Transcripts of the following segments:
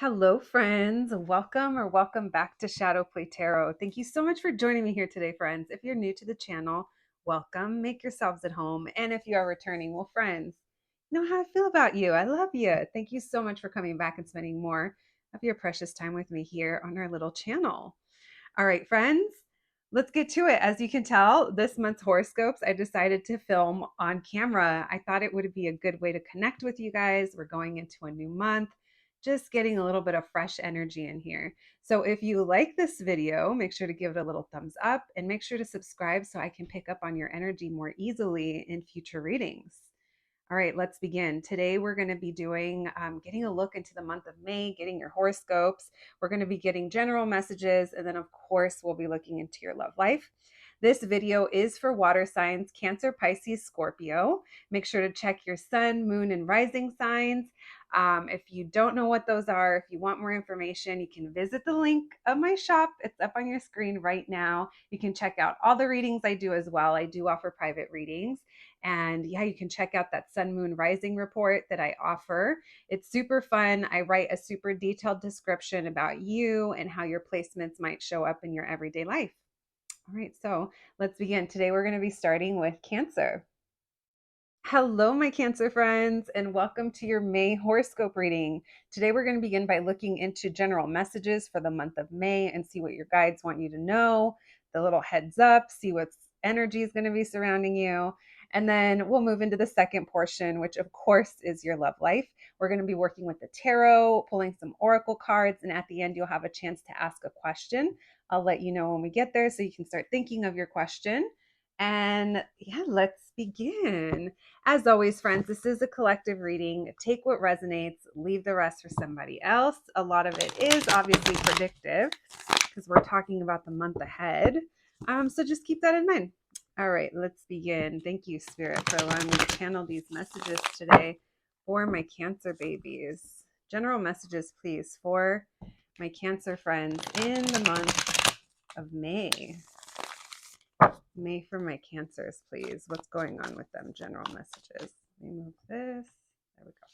Hello, friends. Welcome or welcome back to Shadow Play Tarot. Thank you so much for joining me here today, friends. If you're new to the channel, welcome. Make yourselves at home. And if you are returning, well, friends, you know how I feel about you. I love you. Thank you so much for coming back and spending more of your precious time with me here on our little channel. All right, friends, let's get to it. As you can tell, this month's horoscopes, I decided to film on camera. I thought it would be a good way to connect with you guys. We're going into a new month, just getting a little bit of fresh energy in here. So if you like this video, make sure to give it a little thumbs up and make sure to subscribe so I can pick up on your energy more easily in future readings. All right, let's begin. Today, we're going to be doing getting a look into the month of May, getting your horoscopes. We're going to be getting general messages. And then, of course, we'll be looking into your love life. This video is for water signs, Cancer, Pisces, Scorpio. Make sure to check your sun, moon, and rising signs. If you don't know what those are, if you want more information, you can visit the link of my shop. It's up on your screen right now. You can check out all the readings I do as well. I do offer private readings. And yeah, you can check out that sun, moon, rising report that I offer. It's super fun. I write a super detailed description about you and how your placements might show up in your everyday life. All right, so let's begin. Today, we're going to be starting with Cancer. Hello, my Cancer friends, and welcome to your May horoscope reading. Today, we're going to begin by looking into general messages for the month of May and see what your guides want you to know, the little heads up, see what energy is going to be surrounding you. And then we'll move into the second portion, which of course is your love life. We're going to be working with the tarot, pulling some oracle cards, and at the end, you'll have a chance to ask a question. I'll let you know when we get there so you can start thinking of your question. And yeah, let's begin. As always, friends, this is a collective reading. Take what resonates, leave the rest for somebody else. A lot of it is obviously predictive because we're talking about the month ahead. So just keep that in mind. All right, let's begin. Thank you, Spirit, for allowing me to channel these messages today for my Cancer babies. General messages, please, for my Cancer friends in the month of May. May for my Cancers, please. What's going on with them? General messages. Let me move this. There we go.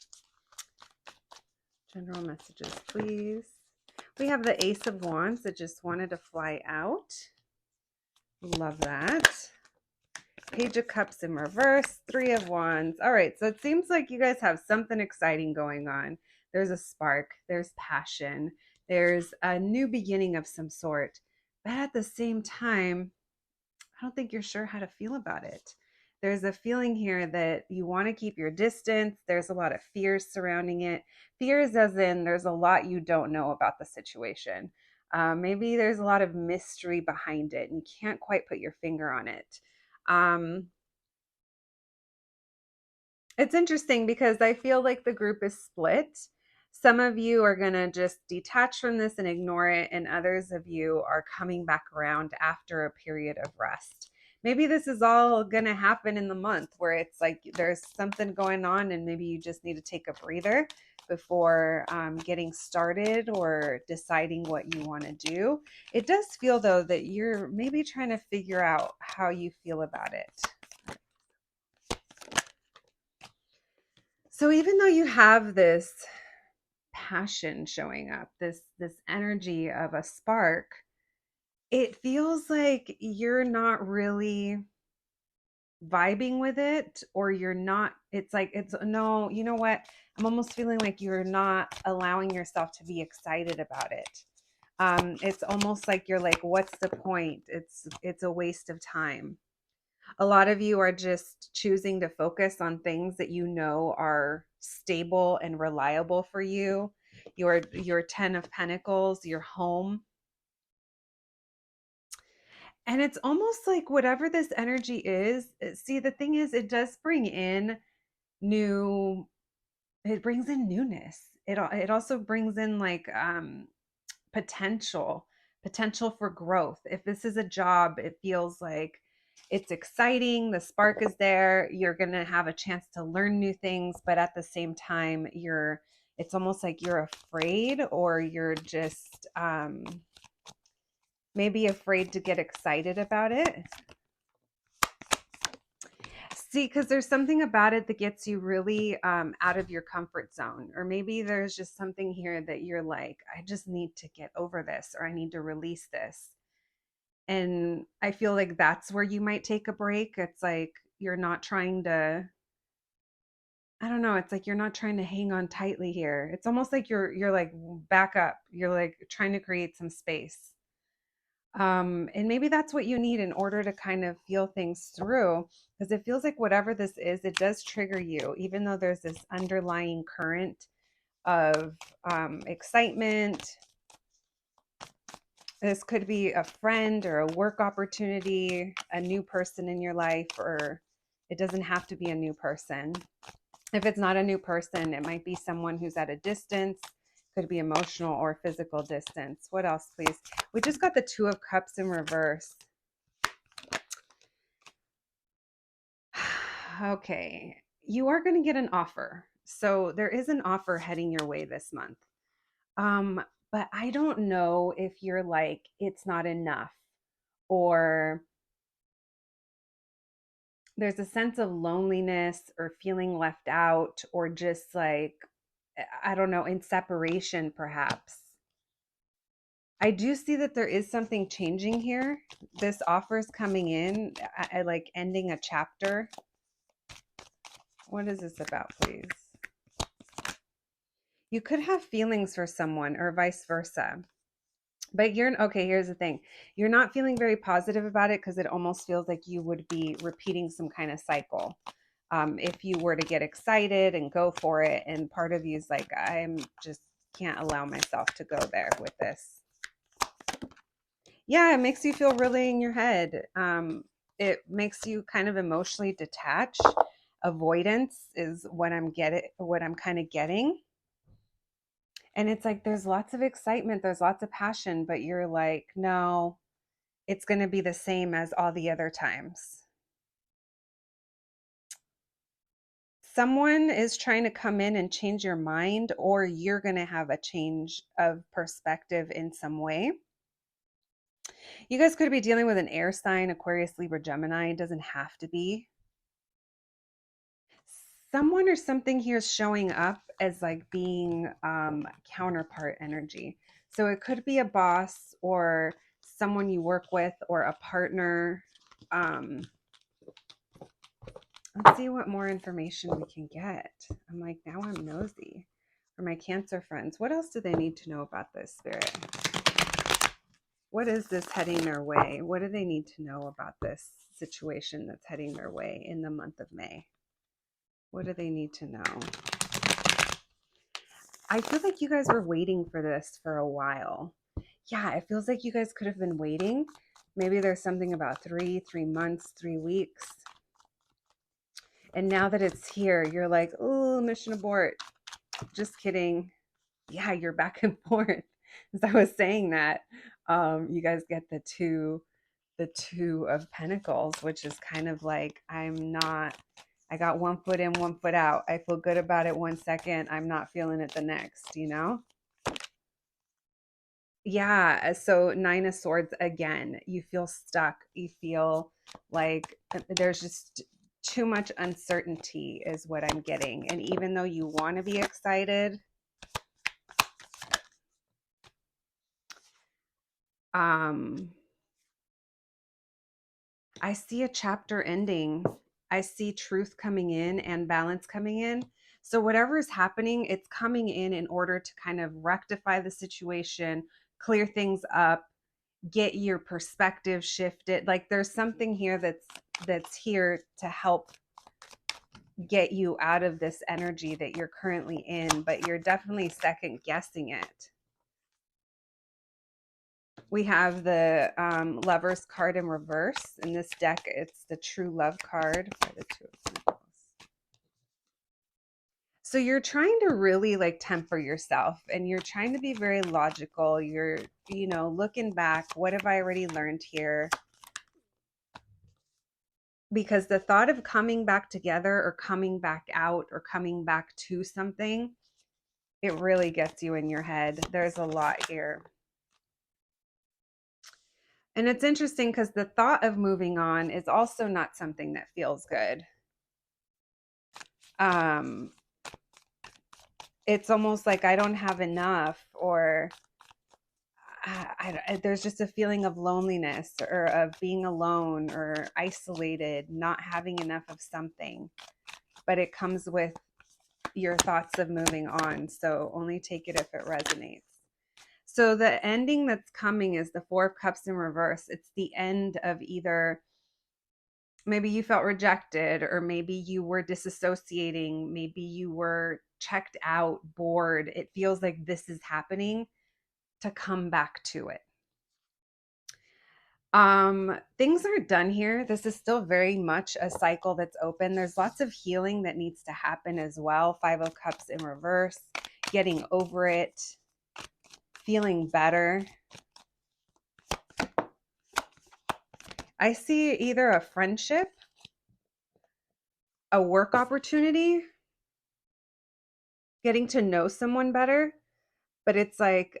General messages, please. We have the Ace of Wands that just wanted to fly out. Love that. Page of Cups in reverse. Three of Wands. All right, so it seems like you guys have something exciting going on. There's a spark. There's passion. There's a new beginning of some sort. But at the same time, I don't think you're sure how to feel about it. There's a feeling here that you want to keep your distance. There's a lot of fears surrounding it. Fears as in there's a lot you don't know about the situation. Maybe there's a lot of mystery behind it and you can't quite put your finger on it. It's interesting because I feel like the group is split. Some of you are going to just detach from this and ignore it, and others of you are coming back around after a period of rest. Maybe this is all going to happen in the month where it's like there's something going on and maybe you just need to take a breather before getting started or deciding what you want to do. It does feel, though, that you're maybe trying to figure out how you feel about it. So even though you have this passion showing up, this energy of a spark, it feels like you're not really vibing with it, or you're not, it's like, it's no, you know what? I'm almost feeling like you're not allowing yourself to be excited about it. It's almost like you're like, what's the point? It's a waste of time. A lot of you are just choosing to focus on things that you know are stable and reliable for you. Your 10 of Pentacles, your home. And it's almost like whatever this energy is, see, the thing is, it does bring in it brings in newness. It also brings in like potential for growth. If this is a job, it feels like it's exciting, the spark is there, you're going to have a chance to learn new things, but at the same time it's almost like you're afraid, or you're just maybe afraid to get excited about it. See, because there's something about it that gets you really out of your comfort zone. Or maybe there's just something here that you're like, I just need to get over this, or I need to release this. And I feel like that's where you might take a break. It's like you're not trying to, I don't know, it's like you're not trying to hang on tightly here. It's almost like you're like back up. You're like trying to create some space. And maybe that's what you need in order to kind of feel things through, because it feels like whatever this is, it does trigger you, even though there's this underlying current of excitement. This could be a friend or a work opportunity, a new person in your life, or it doesn't have to be a new person. If it's not a new person, it might be someone who's at a distance, could be emotional or physical distance. What else, please? We just got the Two of Cups in reverse. Okay, you are going to get an offer. So there is an offer heading your way this month. Um, but I don't know if you're like, it's not enough, or there's a sense of loneliness or feeling left out, or just like, I don't know, in separation perhaps. I do see that there is something changing here. This offer is coming in, I like ending a chapter. What is this about, please? You could have feelings for someone or vice versa. But you're okay. Here's the thing. You're not feeling very positive about it because it almost feels like you would be repeating some kind of cycle. If you were to get excited and go for it, and part of you is like, I'm just can't allow myself to go there with this. Yeah, it makes you feel really in your head. It makes you kind of emotionally detached. Avoidance is what I'm kind of getting. And it's like there's lots of excitement, there's lots of passion, but you're like, no, it's going to be the same as all the other times. Someone is trying to come in and change your mind, or you're going to have a change of perspective in some way. You guys could be dealing with an air sign, Aquarius, Libra, Gemini. It doesn't have to be. Someone or something here is showing up as like being counterpart energy. So it could be a boss or someone you work with or a partner. Let's see what more information we can get. I'm like, now I'm nosy. For my Cancer friends, what else do they need to know about this, Spirit? What is this heading their way? What do they need to know about this situation that's heading their way in the month of May? What do they need to know? I feel like you guys were waiting for this for a while. Yeah, it feels like you guys could have been waiting. Maybe there's something about 3 months, 3 weeks. And now that it's here, you're like, oh, mission abort. Just kidding. Yeah, you're back and forth. As I was saying that, you guys get the two of Pentacles, which is kind of like, I got one foot in, one foot out. I feel good about it 1 second. I'm not feeling it the next, you know? Yeah. So 9 of Swords again. You feel stuck. You feel like there's just too much uncertainty is what I'm getting. And even though you want to be excited, I see a chapter ending. I see truth coming in and balance coming in. So whatever is happening, it's coming in order to kind of rectify the situation, clear things up, get your perspective shifted. Like there's something here that's here to help get you out of this energy that you're currently in, but you're definitely second guessing it. We have the Lovers card in reverse. In this deck, it's the True Love card for the Two of Pentacles. So you're trying to really like temper yourself, and you're trying to be very logical. You're, looking back, what have I already learned here? Because the thought of coming back together or coming back out or coming back to something, it really gets you in your head. There's a lot here. And it's interesting because the thought of moving on is also not something that feels good. Um, it's almost like I don't have enough, or there's just a feeling of loneliness or of being alone or isolated, not having enough of something. But it comes with your thoughts of moving on. So only take it if it resonates. So the ending that's coming is the Four of Cups in reverse. It's the end of either maybe you felt rejected, or maybe you were disassociating, maybe you were checked out, bored. It feels like this is happening to come back to it. Things aren't done here. This is still very much a cycle that's open. There's lots of healing that needs to happen as well. Five of Cups in reverse, getting over it, feeling better. I see either a friendship, a work opportunity, getting to know someone better, but it's like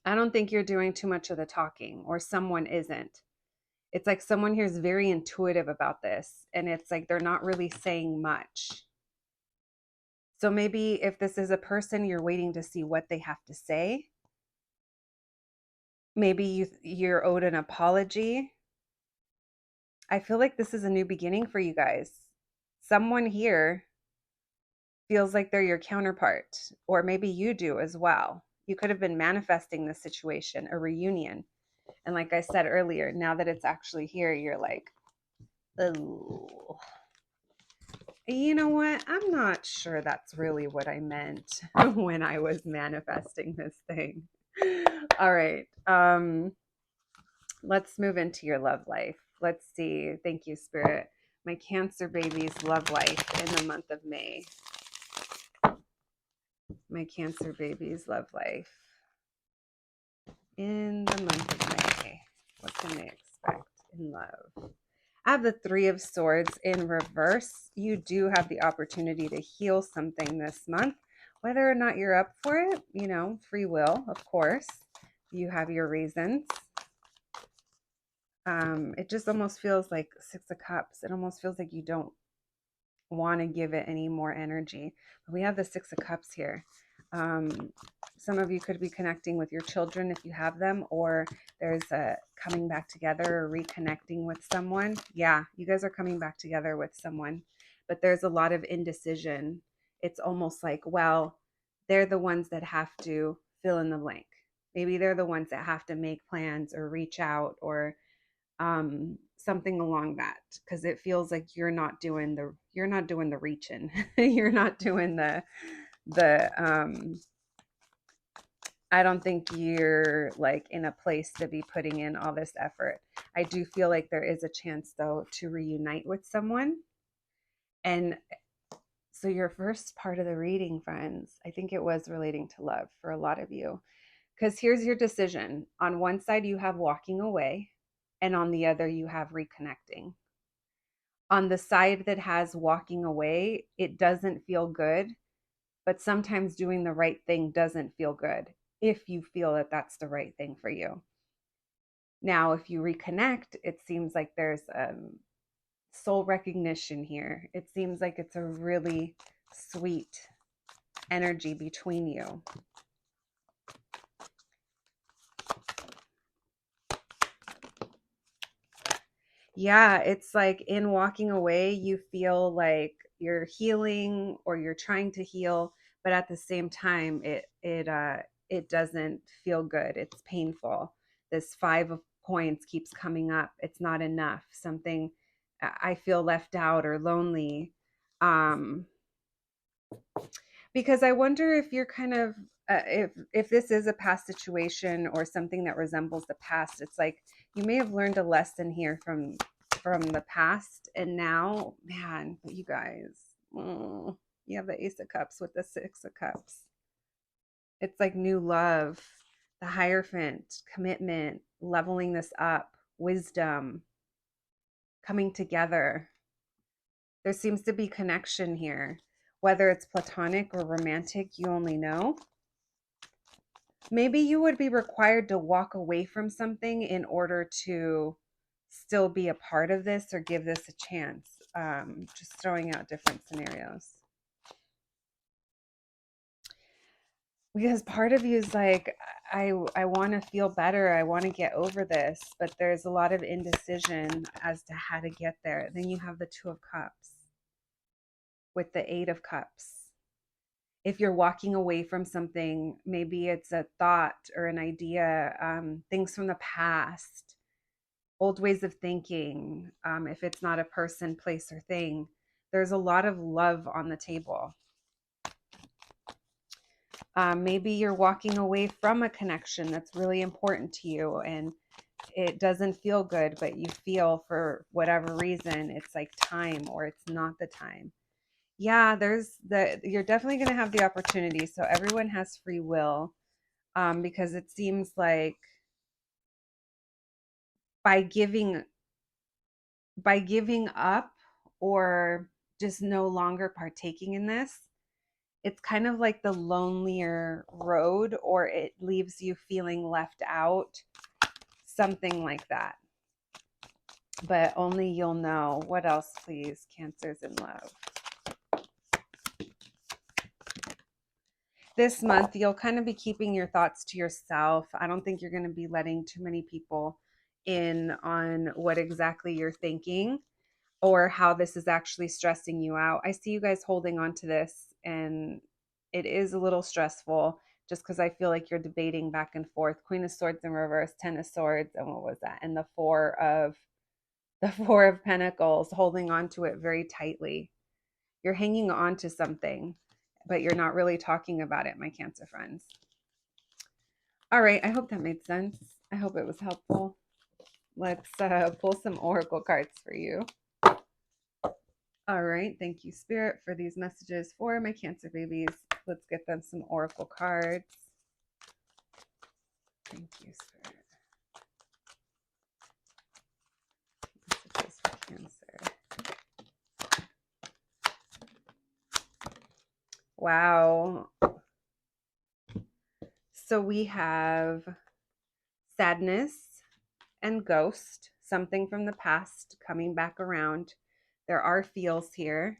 I don't think you're doing too much of the talking, or someone isn't. It's like someone here is very intuitive about this, and it's like they're not really saying much. So maybe if this is a person, you're waiting to see what they have to say. Maybe you're owed an apology. I feel like this is a new beginning for you guys. Someone here feels like they're your counterpart, or maybe you do as well. You could have been manifesting this situation, a reunion. And like I said earlier, now that it's actually here, you're like, oh, you know what? I'm not sure that's really what I meant when I was manifesting this thing. All right. Let's move into your love life. Let's see. Thank you, Spirit. My Cancer baby's love life in the month of May. My Cancer baby's love life in the month of May. What can they expect in love? I have the Three of Swords in reverse. You do have the opportunity to heal something this month, whether or not you're up for it. You know, free will, of course. You have your reasons. It just almost feels like Six of Cups. It almost feels like you don't want to give it any more energy. But we have the Six of Cups here. Some of you could be connecting with your children if you have them, or there's a coming back together or reconnecting with someone. Yeah, you guys are coming back together with someone, but there's a lot of indecision. It's almost like, well, they're the ones that have to fill in the blank. Maybe they're the ones that have to make plans or reach out, or something along that, because it feels like you're not doing the reaching. You're not doing the I don't think you're like in a place to be putting in all this effort. I do feel like there is a chance though to reunite with someone. And so your first part of the reading, friends, I think it was relating to love for a lot of you, because here's your decision. On one side you have walking away, and on the other you have reconnecting. On the side that has walking away, it doesn't feel good, but sometimes doing the right thing doesn't feel good if you feel that that's the right thing for you. Now, if you reconnect, it seems like there's soul recognition here. It seems like it's a really sweet energy between you. Yeah, it's like in walking away, you feel like you're healing or you're trying to heal, but at the same time, it doesn't feel good. It's painful. This Five of Coins keeps coming up. It's not enough. Something I feel left out or lonely. Um, because I wonder if you're kind of if this is a past situation or something that resembles the past. It's like you may have learned a lesson here from the past, and now, man, but you guys, you have the Ace of Cups with the Six of Cups. It's like new love, the Hierophant, commitment, leveling this up, wisdom, coming together. There seems to be connection here. Whether it's platonic or romantic, you only know. Maybe you would be required to walk away from something in order to still be a part of this or give this a chance. just throwing out different scenarios. Because part of you is like, I want to feel better. I want to get over this, but there's a lot of indecision as to how to get there. Then you have the Two of Cups with the Eight of Cups. If you're walking away from something, maybe it's a thought or an idea, things from the past, old ways of thinking. If it's not a person, place, or thing, there's a lot of love on the table. Maybe you're walking away from a connection that's really important to you and it doesn't feel good, but you feel for whatever reason it's like time or it's not the time. Yeah, you're definitely going to have the opportunity. So everyone has free will, because it seems like by giving up or just no longer partaking in this, it's kind of like the lonelier road, or it leaves you feeling left out, something like that. But only you'll know. What else, please? Cancers in love. This month, you'll kind of be keeping your thoughts to yourself. I don't think you're going to be letting too many people in on what exactly you're thinking or how this is actually stressing you out. I see you guys holding on to this, and it is a little stressful just because I feel like you're debating back and forth. Queen of Swords in reverse, Ten of Swords, and what was that? And the Four of Pentacles, holding on to it very tightly. You're hanging on to something, but you're not really talking about it, my Cancer friends. All right, I hope that made sense. I hope it was helpful. Let's pull some oracle cards for you. All right, thank you, Spirit, for these messages for my Cancer babies. Let's get them some oracle cards. Thank you, Spirit. Messages for Cancer. Wow. So we have sadness and ghost, something from the past coming back around. There are feels here.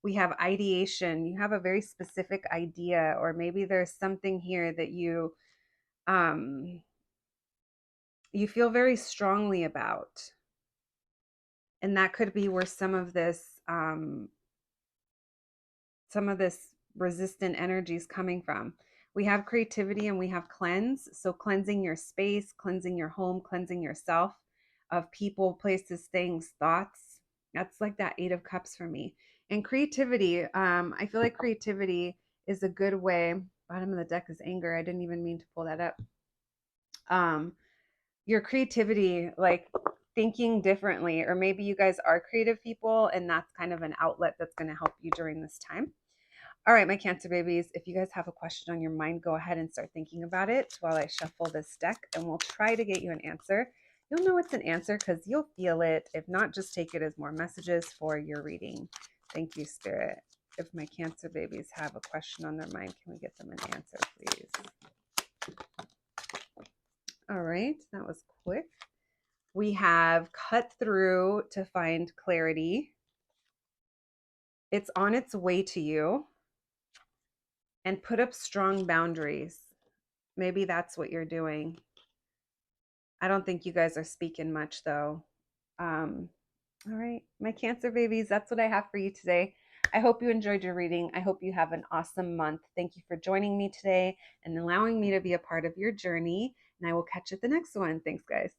We have ideation. You have a very specific idea, or maybe there's something here that you feel very strongly about. And that could be where some of this resistant energy is coming from. We have creativity and we have cleanse. So cleansing your space, cleansing your home, cleansing yourself of people, places, things, thoughts. That's like that Eight of Cups for me. And creativity, I feel like creativity is a good way. Bottom of the deck is anger. I didn't even mean to pull that up. Your creativity, like thinking differently, or maybe you guys are creative people and that's kind of an outlet that's going to help you during this time. All right, my Cancer babies, if you guys have a question on your mind, go ahead and start thinking about it while I shuffle this deck, and we'll try to get you an answer. You'll know it's an answer because you'll feel it. If not, just take it as more messages for your reading. Thank you, Spirit. If my Cancer babies have a question on their mind, can we get them an answer, please? All right, that was quick. We have cut through to find clarity. It's on its way to you. And put up strong boundaries. Maybe that's what you're doing. I don't think you guys are speaking much though. All right, my Cancer babies, that's what I have for you today. I hope you enjoyed your reading. I hope you have an awesome month. Thank you for joining me today and allowing me to be a part of your journey. And I will catch you at the next one. Thanks, guys.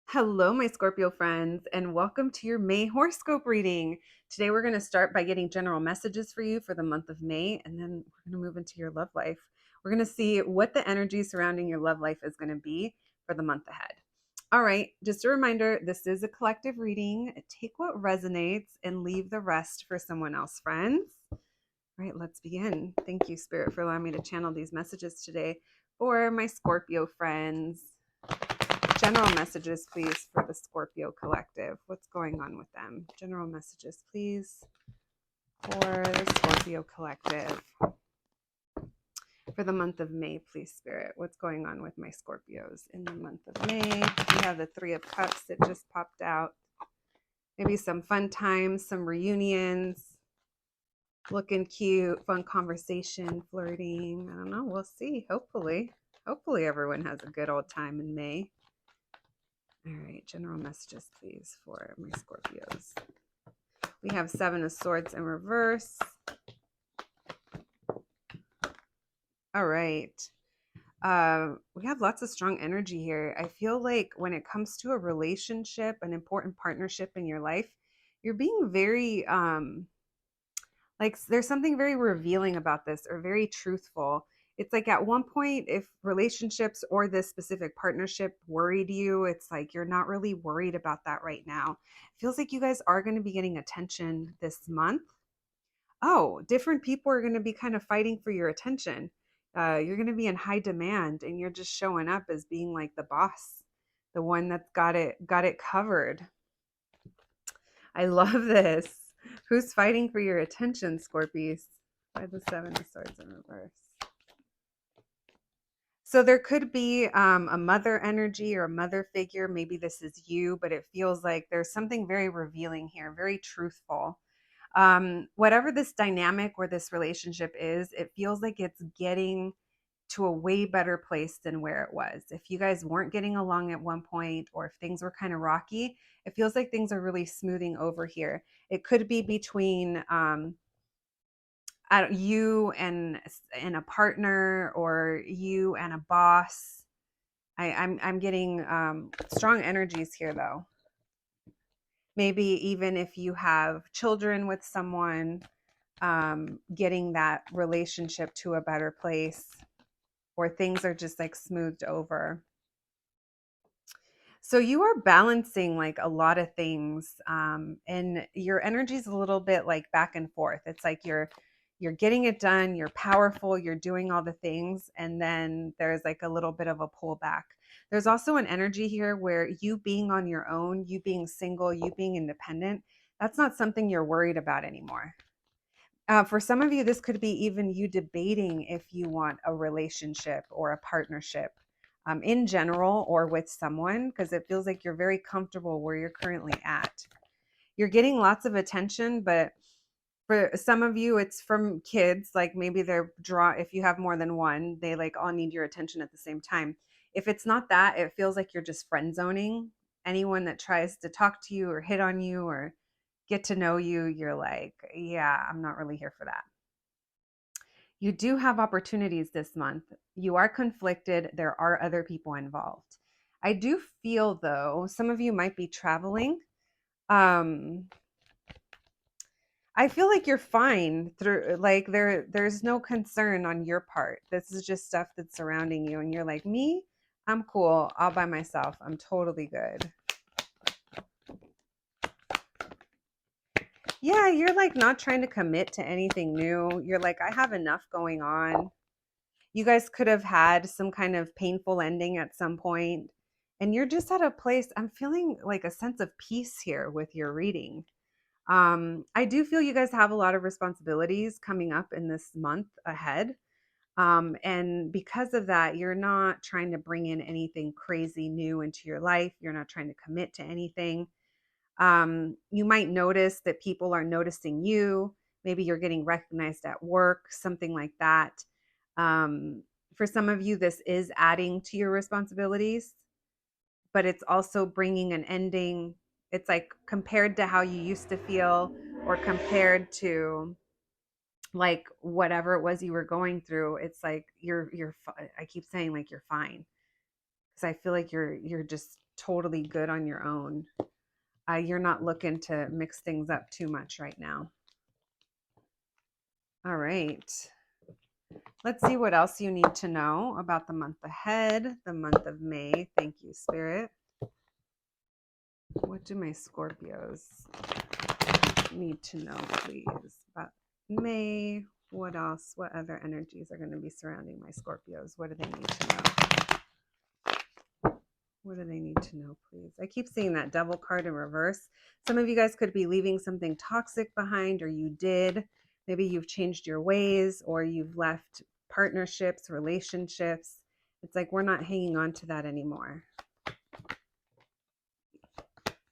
Hello, my Scorpio friends, and welcome to your May horoscope reading. Today, we're going to start by getting general messages for you for the month of May, and then we're going to move into your love life. We're going to see what the energy surrounding your love life is going to be for the month ahead. All right, just a reminder, this is a collective reading. Take what resonates and leave the rest for someone else, friends. All right, let's begin. Thank you, Spirit, for allowing me to channel these messages today for my Scorpio friends. General messages, please, for the Scorpio collective. What's going on with them? General messages, please, for the Scorpio collective. For the month of May, please, Spirit. What's going on with my Scorpios in the month of May? We have the Three of Cups that just popped out. Maybe some fun times, some reunions, looking cute, fun conversation, flirting. I don't know. We'll see. Hopefully everyone has a good old time in May. All right, general messages, please, for my Scorpios. We have Seven of Swords in reverse. All right. We have lots of strong energy here. I feel like when it comes to a relationship, an important partnership in your life, you're being very like there's something very revealing about this, or very truthful. It's like at one point, if relationships or this specific partnership worried you, it's like you're not really worried about that right now. It feels like you guys are going to be getting attention this month. Oh, different people are going to be kind of fighting for your attention. You're going to be in high demand, and you're just showing up as being like the boss, the one that's got it covered. I love this. Who's fighting for your attention, Scorpies? By the Seven of Swords in reverse. So there could be a mother energy or a mother figure. Maybe this is you, but it feels like there's something very revealing here, very truthful. Whatever this dynamic or this relationship is, it feels like it's getting to a way better place than where it was. If you guys weren't getting along at one point, or if things were kind of rocky, it feels like things are really smoothing over here. It could be between you and a partner, or you and a boss. I'm getting strong energies here, though. Maybe even if you have children with someone, getting that relationship to a better place, or things are just like smoothed over. So you are balancing like a lot of things, and your energy is a little bit like back and forth. It's like you're getting it done, you're powerful, you're doing all the things, and then there's like a little bit of a pullback. There's also an energy here where you being on your own, you being single, you being independent, that's not something you're worried about anymore. For some of you, this could be even you debating if you want a relationship or a partnership, in general, or with someone, because it feels like you're very comfortable where you're currently at. You're getting lots of attention, but for some of you, it's from kids. Like maybe if you have more than one, they like all need your attention at the same time. If it's not that, it feels like you're just friend zoning. Anyone that tries to talk to you or hit on you or get to know you, you're like, yeah, I'm not really here for that. You do have opportunities this month. You are conflicted. There are other people involved. I do feel, though, some of you might be traveling. Um, I feel like you're fine through, like there's no concern on your part. This is just stuff that's surrounding you, and you're like, me, I'm cool. All by myself. I'm totally good. Yeah, you're like not trying to commit to anything new. You're like, I have enough going on. You guys could have had some kind of painful ending at some point, and you're just at a place. I'm feeling like a sense of peace here with your reading. I do feel you guys have a lot of responsibilities coming up in this month ahead. And because of that, you're not trying to bring in anything crazy new into your life. You're not trying to commit to anything. You might notice that people are noticing you. Maybe you're getting recognized at work, something like that. For some of you, this is adding to your responsibilities, but it's also bringing an ending. It's like compared to how you used to feel, or compared to like whatever it was you were going through. It's like I keep saying like you're fine, because I feel like you're just totally good on your own. You're not looking to mix things up too much right now. All right. Let's see what else you need to know about the month ahead, the month of May. Thank you, Spirit. What do my Scorpios need to know, please, about May? What else? What other energies are going to be surrounding my Scorpios? What do they need to know? What do they need to know, please? I keep seeing that Devil card in reverse. Some of you guys could be leaving something toxic behind, or you did. Maybe you've changed your ways, or you've left partnerships, relationships. It's like we're not hanging on to that anymore.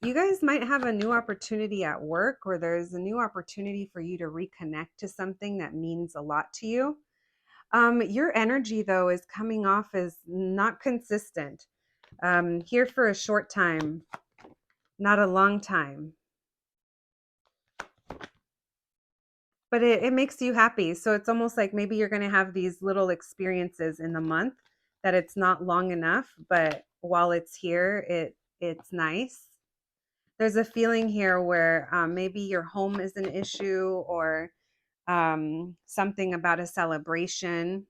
You guys might have a new opportunity at work, or there's a new opportunity for you to reconnect to something that means a lot to you. Your energy, though, is coming off as not consistent. Here for a short time, not a long time. But it makes you happy. So it's almost like maybe you're going to have these little experiences in the month that it's not long enough, but while it's here, it's nice. There's a feeling here where maybe your home is an issue, or something about a celebration.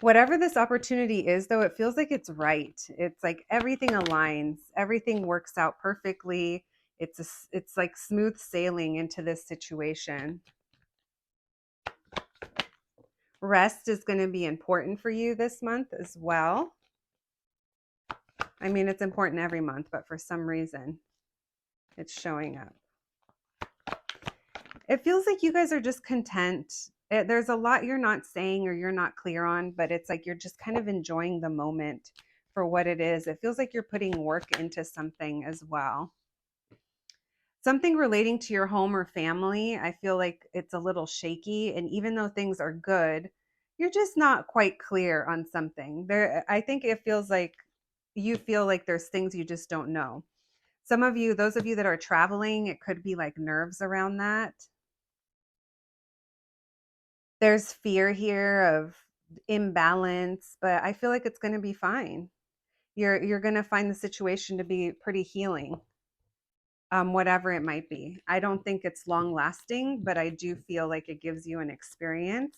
Whatever this opportunity is, though, it feels like it's right. It's like everything aligns, everything works out perfectly. It's like smooth sailing into this situation. Rest is going to be important for you this month as well. I mean, it's important every month, but for some reason, it's showing up. It feels like you guys are just content. There's a lot you're not saying or you're not clear on, but it's like you're just kind of enjoying the moment for what it is. It feels like you're putting work into something as well. Something relating to your home or family, I feel like it's a little shaky. And even though things are good, you're just not quite clear on something. I think it feels like you feel like there's things you just don't know. Some of you, those of you that are traveling, it could be like nerves around that. There's fear here of imbalance, but I feel like it's going to be fine. You're going to find the situation to be pretty healing, whatever it might be. I don't think it's long lasting, but I do feel like it gives you an experience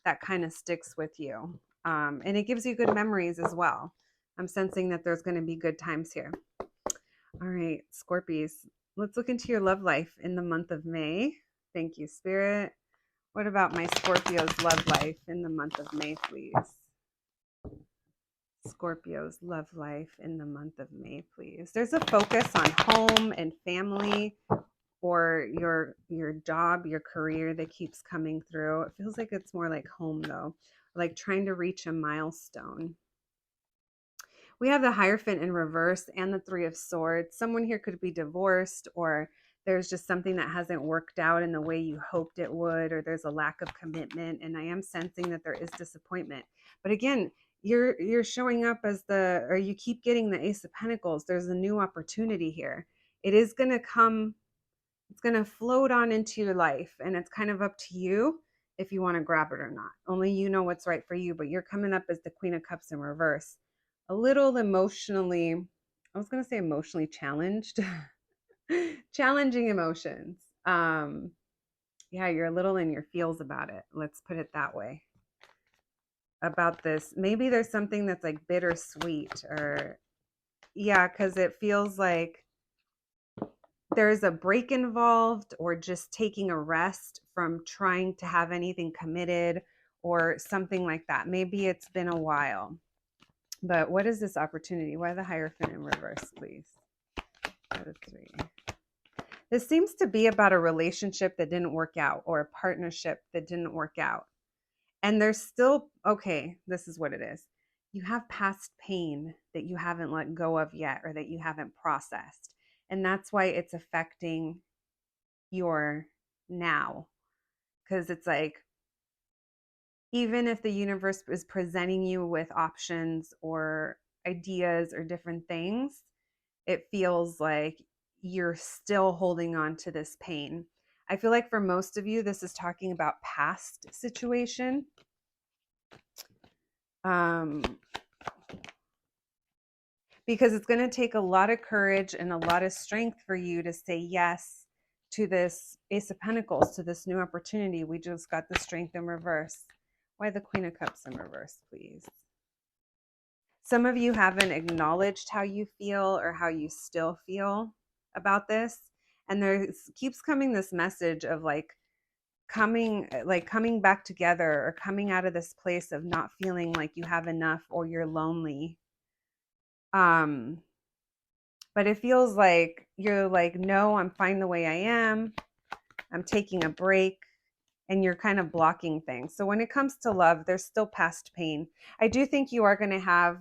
that kind of sticks with you. And it gives you good memories as well. I'm sensing that there's going to be good times here. All right, Scorpies, let's look into your love life in the month of May. Thank you, Spirit. What about my Scorpio's love life in the month of May, please? Scorpio's love life in the month of May, please. There's a focus on home and family, or your job, your career that keeps coming through. It feels like it's more like home, though, like trying to reach a milestone. We have the Hierophant in reverse and the Three of Swords. Someone here could be divorced, or there's just something that hasn't worked out in the way you hoped it would, or there's a lack of commitment. And I am sensing that there is disappointment. But again, you're showing up as or you keep getting the Ace of Pentacles. There's a new opportunity here. It is going to come, it's going to float on into your life, and it's kind of up to you if you want to grab it or not. Only you know what's right for you, but you're coming up as the Queen of Cups in reverse. A little emotionally, I was going to say emotionally challenged, challenging emotions. Yeah, you're a little in your feels about it. Let's put it that way. About this, maybe there's something that's like bittersweet, or yeah, because it feels like there's a break involved, or just taking a rest from trying to have anything committed or something like that. Maybe it's been a while. But what is this opportunity? Why the Hierophant in reverse, please? Out of 3. This seems to be about a relationship that didn't work out, or a partnership that didn't work out. And there's still, okay, this is what it is. You have past pain that you haven't let go of yet, or that you haven't processed. And that's why it's affecting your now. Because it's like, even if the universe is presenting you with options or ideas or different things, it feels like you're still holding on to this pain. I feel like for most of you, this is talking about past situation. Because it's going to take a lot of courage and a lot of strength for you to say yes to this Ace of Pentacles, to this new opportunity. We just got the Strength in reverse. Why the Queen of Cups in reverse, please? Some of you haven't acknowledged how you feel or how you still feel about this. And there keeps coming this message of coming back together, or coming out of this place of not feeling like you have enough, or you're lonely. But it feels like you're like, no, I'm fine the way I am. I'm taking a break. And you're kind of blocking things. So when it comes to love, there's still past pain. I do think you are going to have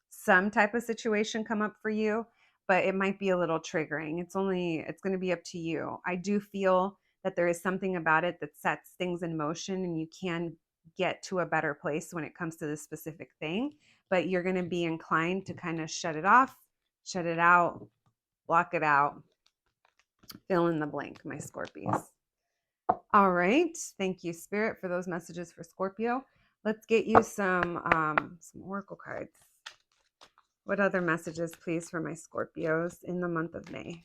some type of situation come up for you, but it might be a little triggering. It's going to be up to you. I do feel that there is something about it that sets things in motion and you can get to a better place when it comes to this specific thing, but you're going to be inclined to kind of shut it off, shut it out, block it out, fill in the blank, my Scorpios. All right. Thank you, Spirit, for those messages for Scorpio. Let's get you some oracle cards. What other messages, please, for my Scorpios in the month of May?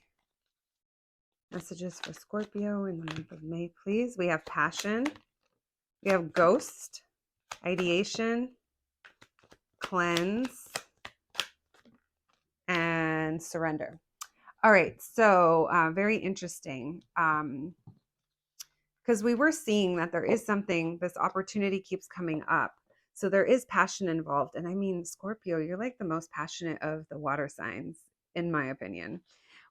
Messages for Scorpio in the month of May, please. We have passion. We have ghost, ideation, cleanse, and surrender. All right. So very interesting. Because we were seeing that there is something, this opportunity keeps coming up. So there is passion involved. And I mean, Scorpio, you're like the most passionate of the water signs, in my opinion.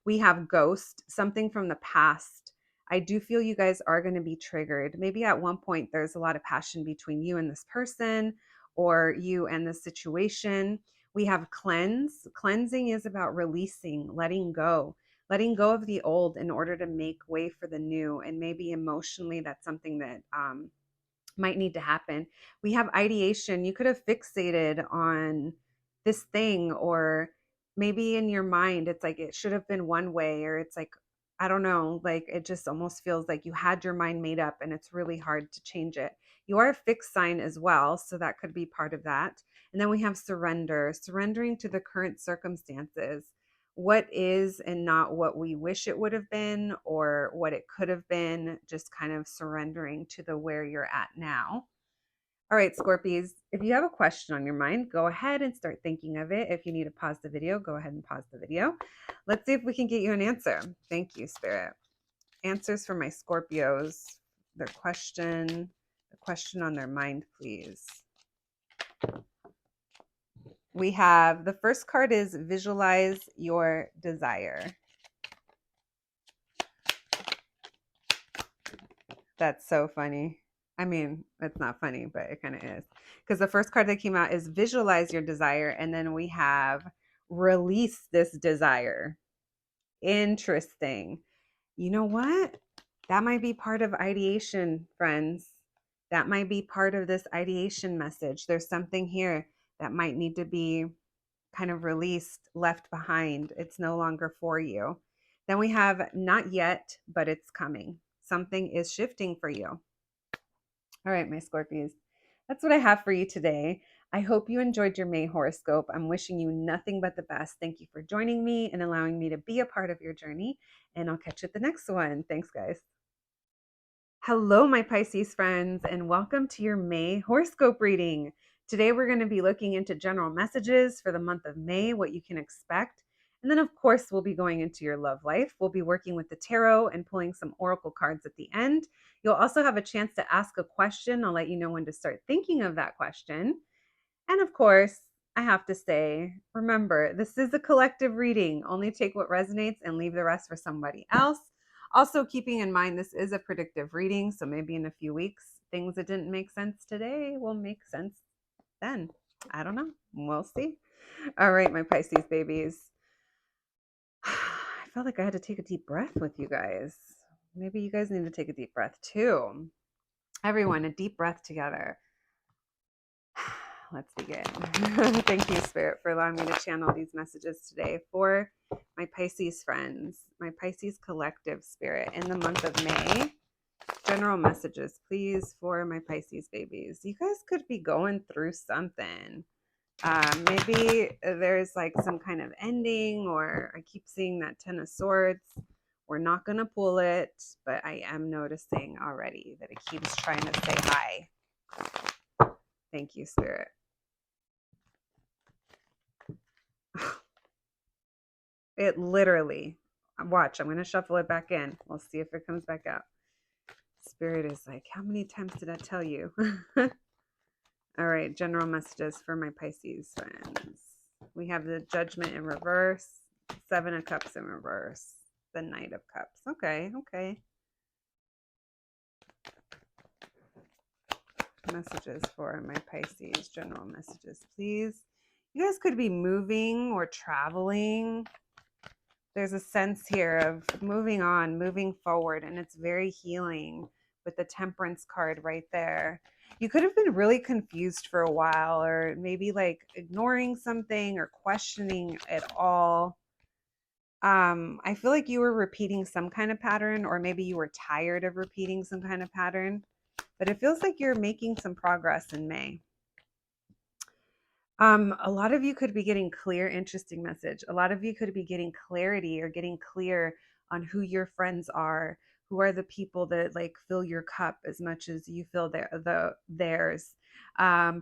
We have ghost, something from the past. I do feel you guys are going to be triggered. Maybe at one point there's a lot of passion between you and this person or you and this situation. We have cleanse. Cleansing is about releasing, letting go of the old in order to make way for the new. And maybe emotionally, that's something that might need to happen. We have ideation. You could have fixated on this thing, or maybe in your mind, it's like it should have been one way, or it's like, I don't know, like it just almost feels like you had your mind made up and it's really hard to change it. You are a fixed sign as well, so that could be part of that. And then we have surrender, surrendering to the current circumstances, what is and not what we wish it would have been or what it could have been, just kind of surrendering to the where you're at now. All right, Scorpies, if you have a question on your mind, go ahead and start thinking of it. If you need to pause the video, go ahead and pause the video. Let's see if we can get you an answer. Thank you, Spirit. Answers for my Scorpios, the question on their mind, please. We have, the first card is visualize your desire. That's so funny. I mean, it's not funny, but it kind of is. Because the first card that came out is visualize your desire. And then we have release this desire. Interesting. You know what? That might be part of ideation, friends. That might be part of this ideation message. There's something here that might need to be kind of released, left behind. It's no longer for you. Then we have not yet, but it's coming. Something is shifting for you. All right, my Scorpios, that's what I have for you today. I hope you enjoyed your May horoscope. I'm wishing you nothing but the best. Thank you for joining me and allowing me to be a part of your journey. And I'll catch you at the next one. Thanks, guys. Hello, my Pisces friends, and welcome to your May horoscope reading. Today, we're going to be looking into general messages for the month of May, what you can expect. And then, of course, we'll be going into your love life. We'll be working with the tarot and pulling some oracle cards at the end. You'll also have a chance to ask a question. I'll let you know when to start thinking of that question. And of course, I have to say, remember, this is a collective reading. Only take what resonates and leave the rest for somebody else. Also, keeping in mind, this is a predictive reading. So maybe in a few weeks, things that didn't make sense today will make sense then. I don't know. We'll see. All right, my Pisces babies. I felt like I had to take a deep breath with you guys. Maybe you guys need to take a deep breath too. Everyone, a deep breath together. Let's begin. Thank you, Spirit, for allowing me to channel these messages today for my Pisces friends, my Pisces collective, Spirit, in the month of May. General messages, please, for my Pisces babies. You guys could be going through something. Maybe there's like some kind of ending, or I keep seeing that Ten of Swords. We're not going to pull it, but I am noticing already that it keeps trying to say hi. Thank you, Spirit. It literally, watch, I'm going to shuffle it back in. We'll see if it comes back out. Spirit is like, how many times did I tell you? All right, general messages for my Pisces friends. We have the Judgment in reverse, Seven of Cups in reverse, the Knight of Cups. Okay. Messages for my Pisces, general messages, please. You guys could be moving or traveling. There's a sense here of moving on, moving forward, and it's very healing with the Temperance card right there. You could have been really confused for a while, or maybe like ignoring something or questioning it all. I feel like you were repeating some kind of pattern, or maybe you were tired of repeating some kind of pattern, but it feels like you're making some progress in May. A lot of you could be getting clear, interesting message. A lot of you could be getting clarity or getting clear on who your friends are, who are the people that like fill your cup as much as you fill theirs.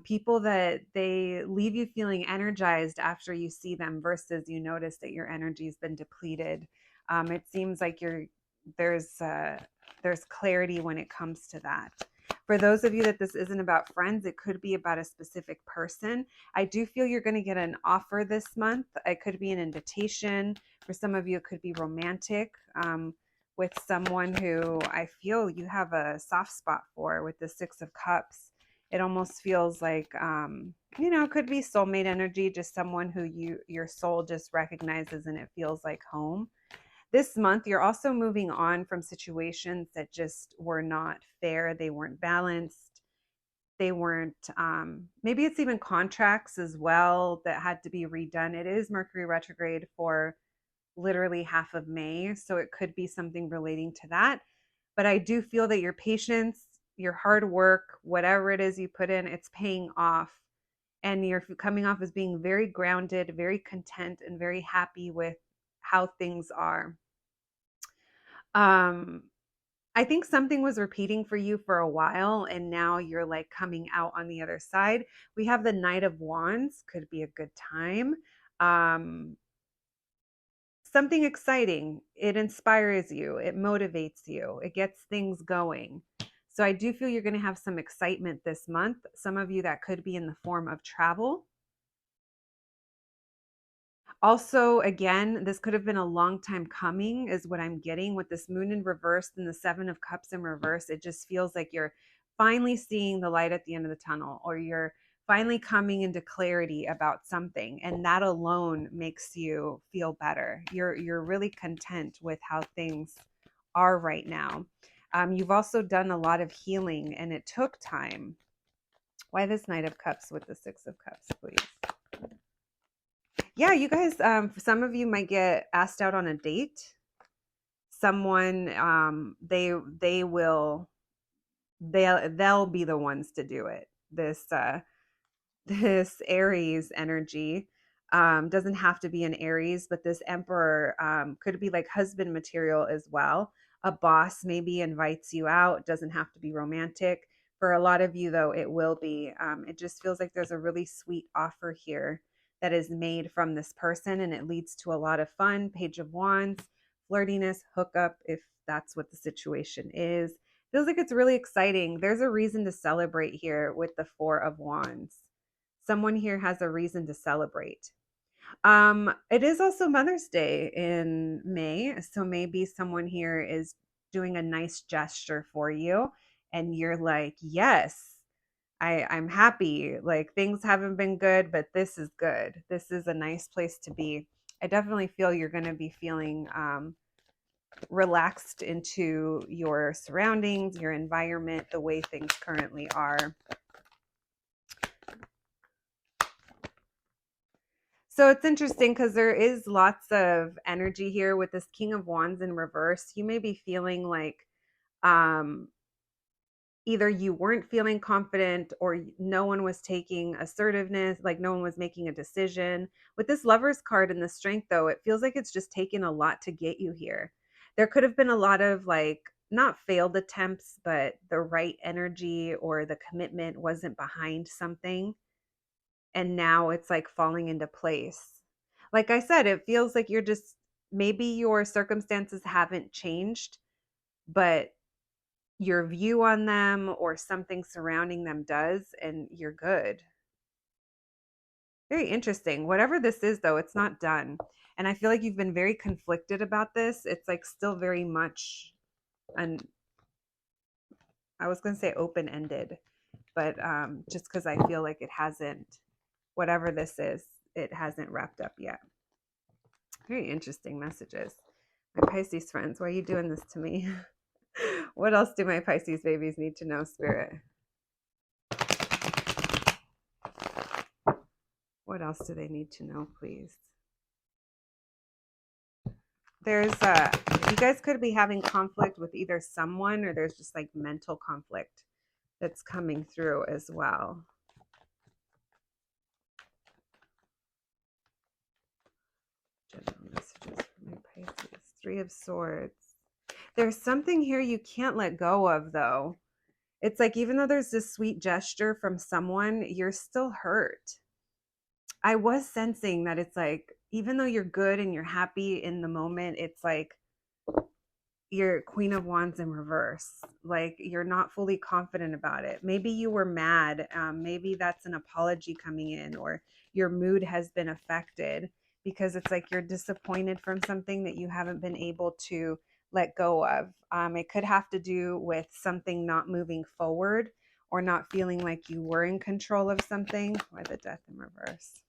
People that they leave you feeling energized after you see them versus you notice that your energy's been depleted. It seems like there's uh, there's clarity when it comes to that. For those of you that this isn't about friends, it could be about a specific person. I do feel you're going to get an offer this month. It could be an invitation. For some of you, it could be romantic, with someone who I feel you have a soft spot for with the Six of Cups. It almost feels like, it could be soulmate energy, just someone who your soul just recognizes and it feels like home. This month, you're also moving on from situations that just were not fair. They weren't balanced. They weren't, maybe it's even contracts as well that had to be redone. It is Mercury retrograde for literally half of May. So it could be something relating to that. But I do feel that your patience, your hard work, whatever it is you put in, it's paying off. And you're coming off as being very grounded, very content, and very happy with how things are. Um, I think something was repeating for you for a while, and now you're like coming out on the other side. We have the Knight of Wands, could be a good time. Um, Something exciting. It inspires you, it motivates you, it gets things going. So I do feel you're going to have some excitement this month. Some of you that could be in the form of travel. Also, again, this could have been a long time coming, is what I'm getting with this moon in reverse and the Seven of Cups in reverse. It just feels like you're finally seeing the light at the end of the tunnel, or you're finally coming into clarity about something. And that alone makes you feel better. You're really content with how things are right now. You've also done a lot of healing and it took time. Why this Knight of Cups with the Six of Cups, please? Yeah, you guys, some of you might get asked out on a date. Someone, they'll be the ones to do it. This Aries energy, doesn't have to be an Aries, but this Emperor, could be like husband material as well. A boss maybe invites you out, doesn't have to be romantic. For a lot of you, though, it will be. It just feels like there's a really sweet offer here that is made from this person, and it leads to a lot of fun. Page of Wands, flirtiness, hookup, if that's what the situation is. Feels like it's really exciting. There's a reason to celebrate here with the Four of Wands. Someone here has a reason to celebrate. It is also Mother's Day in May, so maybe someone here is doing a nice gesture for you, and you're like, yes, I'm happy. Like things haven't been good, but this is good. This is a nice place to be. I definitely feel you're going to be feeling relaxed into your surroundings, your environment, the way things currently are. So it's interesting because there is lots of energy here with this King of Wands in reverse. You may be feeling like, um, either you weren't feeling confident or no one was taking assertiveness, like no one was making a decision. With this Lover's card and the Strength, though, it feels like it's just taken a lot to get you here. There could have been a lot of like, not failed attempts, but the right energy or the commitment wasn't behind something. And now it's like falling into place. Like I said, it feels like you're just, maybe your circumstances haven't changed, but your view on them or something surrounding them does, and you're good. Very interesting. Whatever this is, though, it's not done. And I feel like you've been very conflicted about this. It's like still very much, and I was going to say open ended, but just because I feel like it hasn't, whatever this is, it hasn't wrapped up yet. Very interesting messages. My Pisces friends, why are you doing this to me? What else do my Pisces babies need to know, Spirit? What else do they need to know, please? There's you guys could be having conflict with either someone, or there's just like mental conflict that's coming through as well. General messages for my Pisces. 3 of Swords. There's something here you can't let go of, though. It's like, even though there's this sweet gesture from someone, you're still hurt. I was sensing that it's like, even though you're good and you're happy in the moment, it's like your Queen of Wands in reverse. Like, you're not fully confident about it. Maybe you were mad. Maybe that's an apology coming in, or your mood has been affected because it's like you're disappointed from something that you haven't been able to let go of. It could have to do with something not moving forward, or not feeling like you were in control of something. Why the Death in reverse?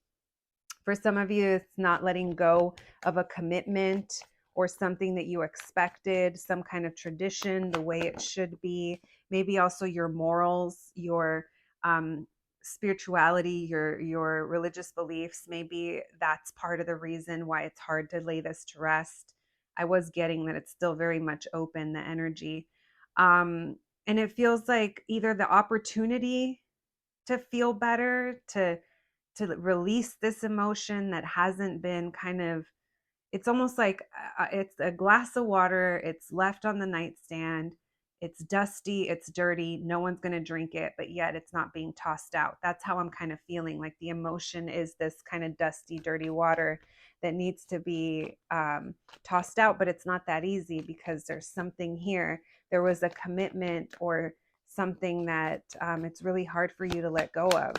For some of you, it's not letting go of a commitment or something that you expected, some kind of tradition, the way it should be. Maybe also your morals, your spirituality, your religious beliefs. Maybe that's part of the reason why it's hard to lay this to rest. I was getting that it's still very much open, the energy. And it feels like either the opportunity to feel better, to release this emotion that hasn't been kind of, it's almost like it's a glass of water, it's left on the nightstand, it's dusty, it's dirty, no one's going to drink it, but yet it's not being tossed out. That's how I'm kind of feeling. Like, the emotion is this kind of dusty, dirty water that needs to be tossed out, but it's not that easy because there's something here. There was a commitment or something that it's really hard for you to let go of.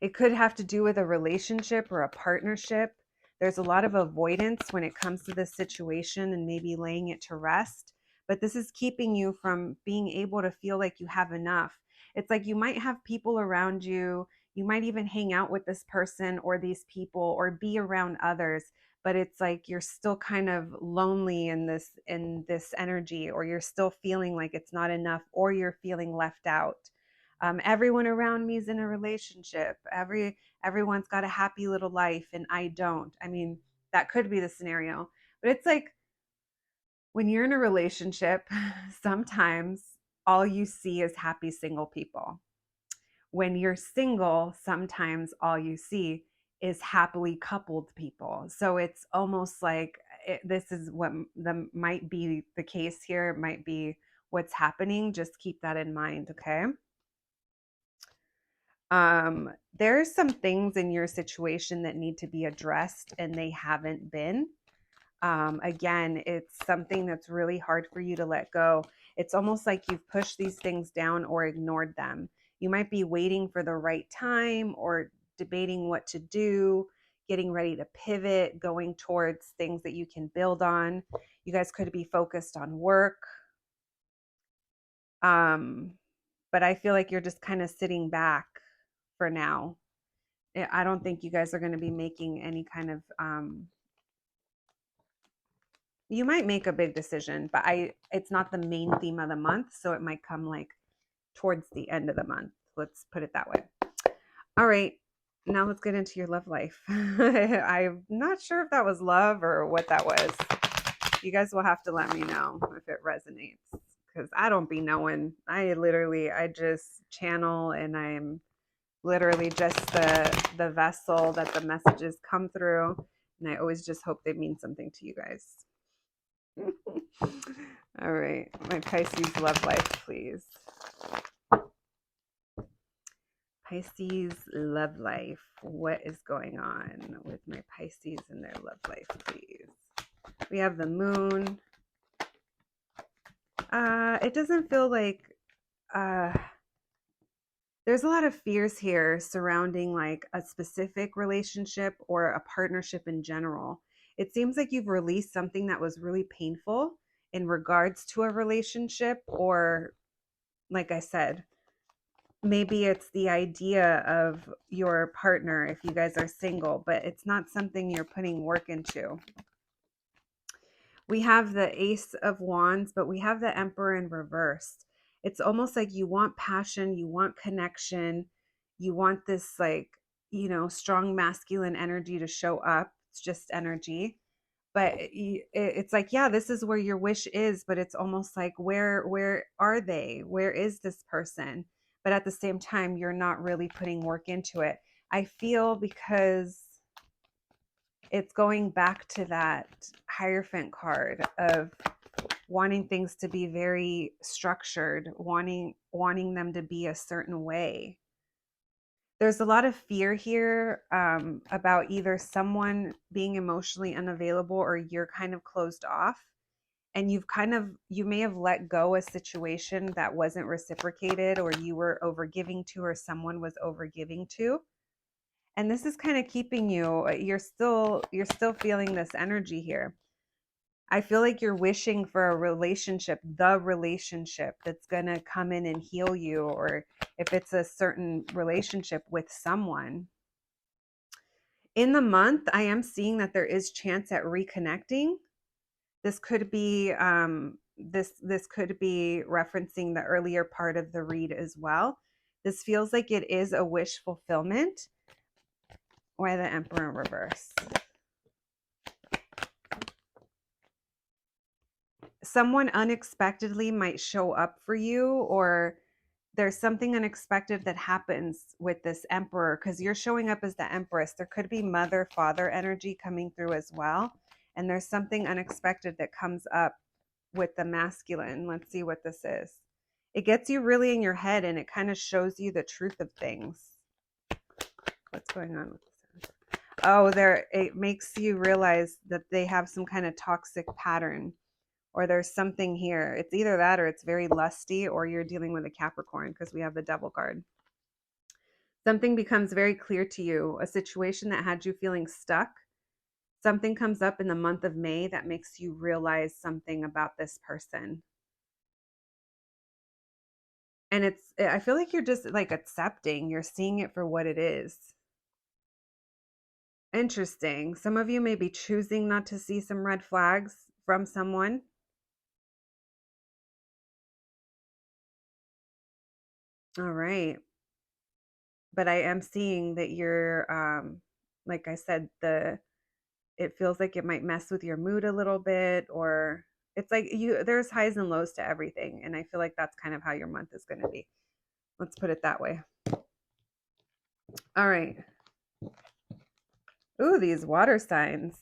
It could have to do with a relationship or a partnership. There's a lot of avoidance when it comes to this situation and maybe laying it to rest. But this is keeping you from being able to feel like you have enough. It's like you might have people around you. You might even hang out with this person or these people or be around others, but it's like you're still kind of lonely in this energy, or you're still feeling like it's not enough, or you're feeling left out. Everyone around me is in a relationship. Everyone's got a happy little life and I don't. I mean, that could be the scenario. But it's like, when you're in a relationship, sometimes all you see is happy single people. When you're single, sometimes all you see is happily coupled people. So it's almost like this is what might be the case here. It might be what's happening. Just keep that in mind, okay? There's some things in your situation that need to be addressed and they haven't been. Again, it's something that's really hard for you to let go. It's almost like you've pushed these things down or ignored them. You might be waiting for the right time or debating what to do, getting ready to pivot, going towards things that you can build on. You guys could be focused on work. But I feel like you're just kind of sitting back for now. I don't think you guys are going to be making any kind of you might make a big decision, but it's not the main theme of the month, so it might come like towards the end of the month. Let's put it that way. All right. Now let's get into your love life. I'm not sure if that was love or what that was. You guys will have to let me know if it resonates, because I don't be knowing. I just channel, and I'm literally just the vessel that the messages come through, and I always just hope they mean something to you guys. All right, my Pisces love life, please. Pisces love life. What is going on with my Pisces and their love life, please? We have the moon. It doesn't feel like there's a lot of fears here surrounding like a specific relationship or a partnership in general. It seems like you've released something that was really painful in regards to a relationship, or like I said, maybe it's the idea of your partner if you guys are single, but it's not something you're putting work into. We have the Ace of Wands, but we have the Emperor in reverse. It's almost like you want passion, you want connection, you want this, like, strong masculine energy to show up. It's just energy. But it's like, yeah, this is where your wish is, but it's almost like, where are they? Where is this person? But at the same time, you're not really putting work into it. I feel, because it's going back to that Hierophant card of wanting things to be very structured, wanting them to be a certain way. There's a lot of fear here, about either someone being emotionally unavailable or you're kind of closed off, and you may have let go a situation that wasn't reciprocated, or you were overgiving to, or someone was overgiving to. And this is kind of keeping you, you're still feeling this energy here. I feel like you're wishing for a relationship, the relationship that's going to come in and heal you, or if it's a certain relationship with someone. In the month, I am seeing that there is chance at reconnecting. This could be this could be referencing the earlier part of the read as well. This feels like it is a wish fulfillment. Why the Emperor in reverse? Someone unexpectedly might show up for you, or there's something unexpected that happens with this Emperor, because you're showing up as the Empress. There could be mother, father energy coming through as well. And there's something unexpected that comes up with the masculine. Let's see what this is. It gets you really in your head, and it kind of shows you the truth of things. What's going on with this? Oh, it makes you realize that they have some kind of toxic pattern, or there's something here. It's either that, or it's very lusty, or you're dealing with a Capricorn, because we have the Devil card. Something becomes very clear to you, a situation that had you feeling stuck. Something comes up in the month of May that makes you realize something about this person. And I feel like you're just like accepting, you're seeing it for what it is. Interesting. Some of you may be choosing not to see some red flags from someone. All right. But I am seeing that you're, like I said, it feels like it might mess with your mood a little bit, or it's like there's highs and lows to everything. And I feel like that's kind of how your month is going to be. Let's put it that way. All right. Ooh, these water signs.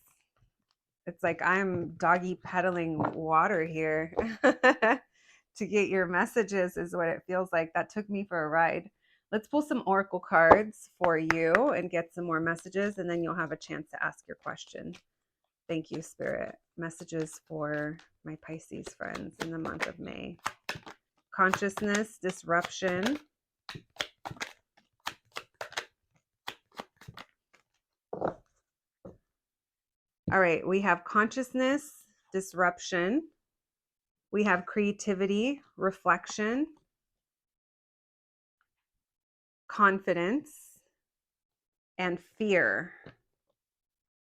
It's like I'm doggy pedaling water here to get your messages, is what it feels like. That took me for a ride. Let's pull some oracle cards for you and get some more messages, and then you'll have a chance to ask your question. Thank you, Spirit. Messages for my Pisces friends in the month of May. Consciousness, disruption. All right, we have consciousness, disruption. We have creativity, reflection, confidence, and fear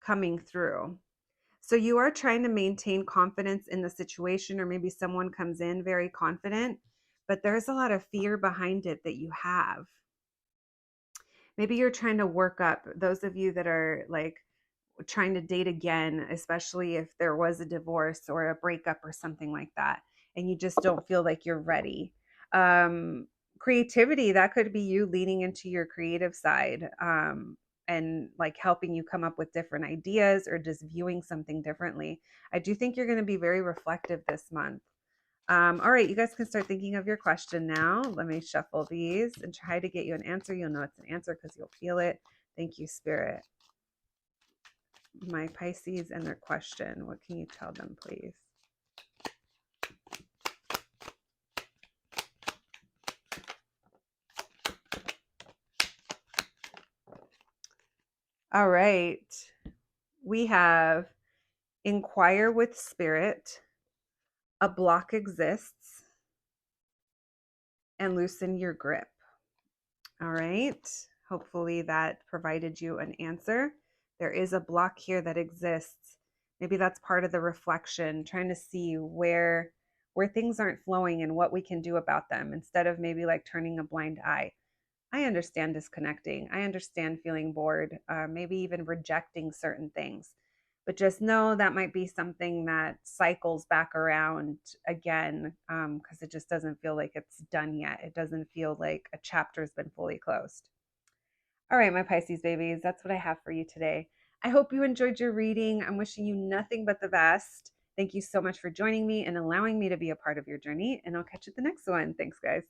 coming through. So you are trying to maintain confidence in the situation, or maybe someone comes in very confident, but there's a lot of fear behind it that you have. Maybe you're trying to work up, those of you that are like trying to date again, especially if there was a divorce or a breakup or something like that, and you just don't feel like you're ready. Creativity, that could be you leaning into your creative side, and like helping you come up with different ideas, or just viewing something differently. I do think you're going to be very reflective this month. All right, you guys can start thinking of your question now. Let me shuffle these and try to get you an answer. You'll know it's an answer because you'll feel it. Thank you, Spirit. My Pisces and their question. What can you tell them, please? All right. We have inquire with spirit, a block exists, and loosen your grip. All right. Hopefully that provided you an answer. There is a block here that exists. Maybe that's part of the reflection, trying to see where things aren't flowing and what we can do about them instead of maybe like turning a blind eye. I understand disconnecting. I understand feeling bored, maybe even rejecting certain things. But just know that might be something that cycles back around again because it just doesn't feel like it's done yet. It doesn't feel like a chapter's been fully closed. All right, my Pisces babies, that's what I have for you today. I hope you enjoyed your reading. I'm wishing you nothing but the best. Thank you so much for joining me and allowing me to be a part of your journey, and I'll catch you at the next one. Thanks, guys.